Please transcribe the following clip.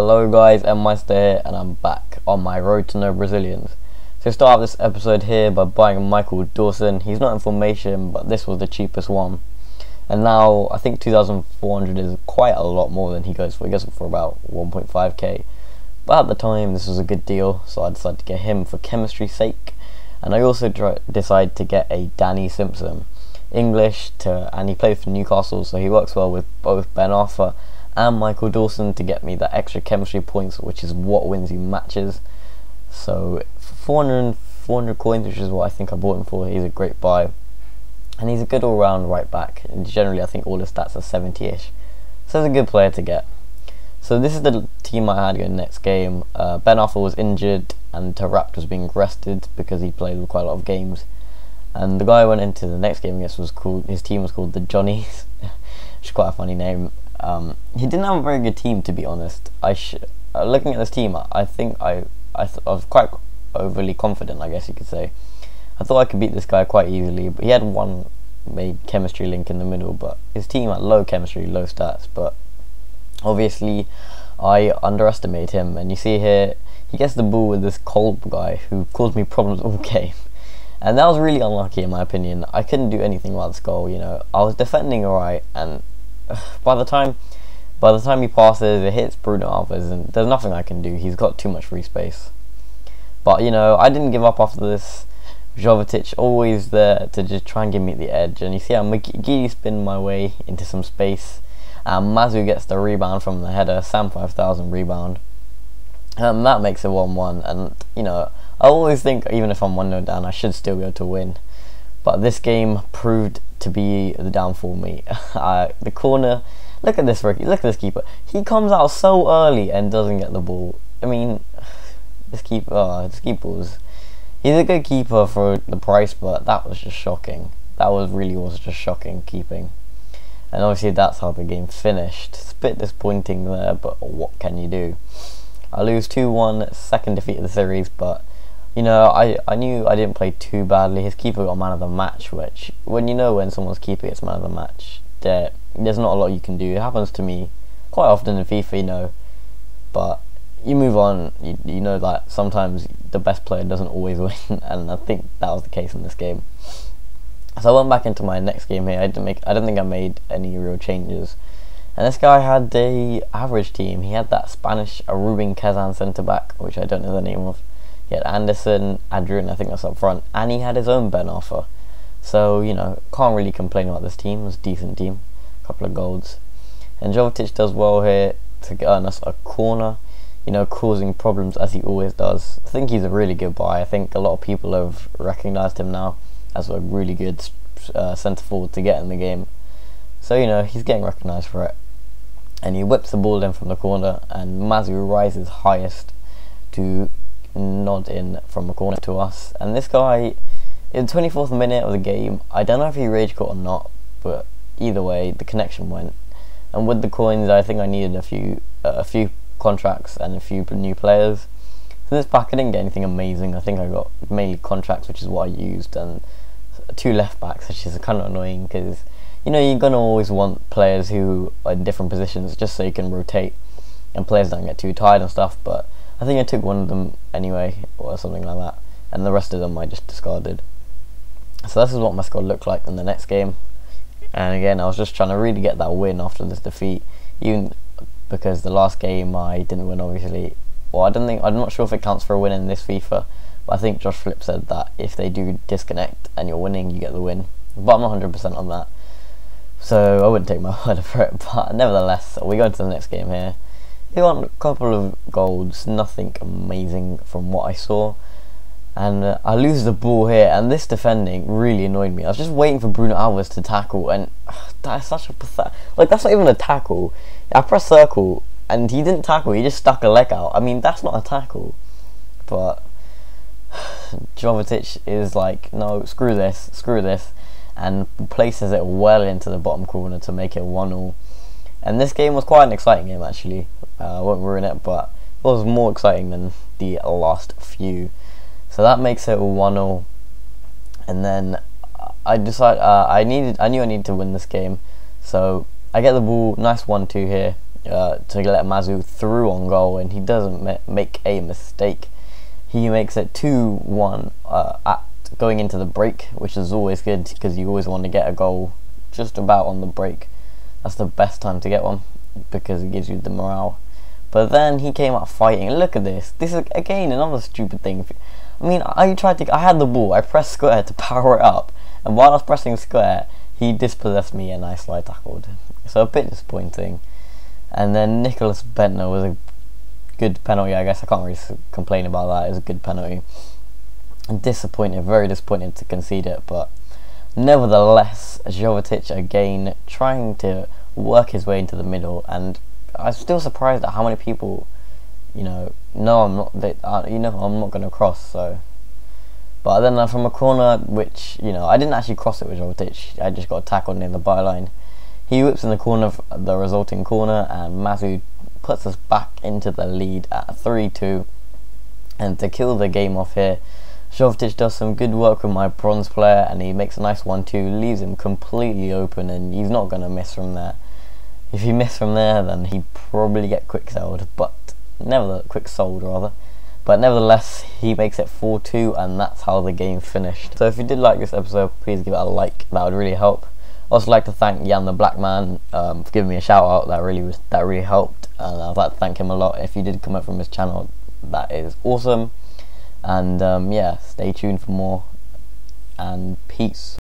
Hello guys, Ep6 here, and I'm back on my road to no Brazilians. So start off this episode here by buying Michael Dawson. He's not in formation, but this was the cheapest one. And now I think 2,400 is quite a lot more than he goes for. He goes for about 1.5k. But at the time this was a good deal, so I decided to get him for chemistry's sake. And I also decided to get a Danny Simpson, English, and he played for Newcastle, so he works well with both Ben Arthur and Michael Dawson to get me that extra chemistry points, which is what wins you matches. So 400 coins, which is what I think I bought him for. He's a great buy, and he's a good all-round right back, and generally I think all his stats are 70ish, so he's a good player to get. So this is the team I had going next game. Ben Arthur was injured and Tarat was being rested because he played quite a lot of games, and the guy I went into the next game against his team was called the Johnnies, which is quite a funny name. He didn't have a very good team, to be honest. Looking at this team, I think I was quite overly confident, I guess you could say. I thought I could beat this guy quite easily, but he had one made chemistry link in the middle, but his team had low chemistry, low stats, but obviously I underestimate him. And you see here, he gets the ball with this Kolb guy who caused me problems all game, and that was really unlucky in my opinion. I couldn't do anything about this goal, you know. I was defending alright, and by the time he passes, it hits Bruno Alves, and there's nothing I can do. He's got too much free space. But you know, I didn't give up after this. Jovetic always there to just try and give me the edge, and you see I'm giddy spin my way into some space. Mazu gets the rebound from the header, Sam 5000 rebound. That makes it 1-1, and you know, I always think even if I'm 1-0 down, I should still be able to win. But this game proved to be the downfall for me. The corner, look at this rookie, look at this keeper. He comes out so early and doesn't get the ball. I mean, this keeper he's a good keeper for the price, but that was just shocking. That really was just shocking keeping. And obviously that's how the game finished. It's a bit disappointing there, but what can you do? I lose 2-1, second defeat of the series, but you know, I knew I didn't play too badly. His keeper got man of the match, which, when someone's keeper gets man of the match, there's not a lot you can do. It happens to me quite often in FIFA, you know, but you move on. You know that sometimes the best player doesn't always win, and I think that was the case in this game. So I went back into my next game here. I don't think I made any real changes. And this guy had a average team. He had that Spanish Ruben Kazan centre back, which I don't know the name of. He had Anderson, Adrian, I think that's up front, and he had his own Ben Arthur. So, you know, can't really complain about this team. It was a decent team, a couple of goals. And Jovetic does well here to earn us a corner, you know, causing problems as he always does. I think he's a really good buy. I think a lot of people have recognised him now as a really good centre forward to get in the game. So, you know, he's getting recognised for it. And he whips the ball in from the corner, and Mazu rises highest to nod in from a corner to us. And this guy, in the 24th minute of the game, I don't know if he rage quit or not, but either way the connection went. And with the coins, I think I needed a few contracts and a few new players. So this pack I didn't get anything amazing. I think I got mainly contracts, which is what I used, and 2 left backs, which is kind of annoying because, you know, you're gonna always want players who are in different positions just so you can rotate and players don't get too tired and stuff. But I think I took one of them anyway, or something like that, and the rest of them I just discarded. So this is what my squad looked like in the next game. And again, I was just trying to really get that win after this defeat, even because the last game I didn't win, obviously. Well, I'm not sure if it counts for a win in this FIFA, but I think Josh Flip said that if they do disconnect and you're winning, you get the win. But I'm not 100% on that, so I wouldn't take my word for it. But nevertheless, we go into the next game here. He got a couple of goals, nothing amazing from what I saw, and I lose the ball here, and this defending really annoyed me. I was just waiting for Bruno Alves to tackle, and that's such a pathetic, like, that's not even a tackle. I pressed circle and he didn't tackle, he just stuck a leg out. I mean, that's not a tackle. But Jovetic is like, no, screw this, and places it well into the bottom corner to make it 1-1. And this game was quite an exciting game, actually. I won't ruin it, but it was more exciting than the last few. So that makes it 1-0. And then I decided I knew I needed to win this game. So I get the ball, nice 1-2 here. to let Mazu through on goal, and he doesn't make a mistake. He makes it 2-1 at going into the break, which is always good because you always want to get a goal just about on the break. That's the best time to get one because it gives you the morale. But then he came out fighting. Look at this. This is again another stupid thing. I mean, I had the ball. I pressed square to power it up, and while I was pressing square, he dispossessed me and I slide tackled. So a bit disappointing. And then Nicholas Bentner was a good penalty. I guess I can't really complain about that. It was a good penalty. I'm disappointed, very disappointed to concede it, but nevertheless, Jovetic again trying to work his way into the middle, and I'm still surprised at how many people, know I'm not. I'm not going to cross. So, but then from a corner, which I didn't actually cross it with Jovetic. I just got tackled near the byline. He whips in the corner, the resulting corner, and Mazu puts us back into the lead at 3-2. And to kill the game off here, Jovetic does some good work with my bronze player, and he makes a nice 1-2, leaves him completely open, and he's not going to miss from there. If he missed from there, then he'd probably get quick-sold, but nevertheless, he makes it 4-2, and that's how the game finished. So if you did like this episode, please give it a like. That would really help. I'd also like to thank YANTHEBLACKMAN for giving me a shout out. That really helped, and I'd like to thank him a lot. If you did come up from his channel, that is awesome. And yeah, stay tuned for more, and peace.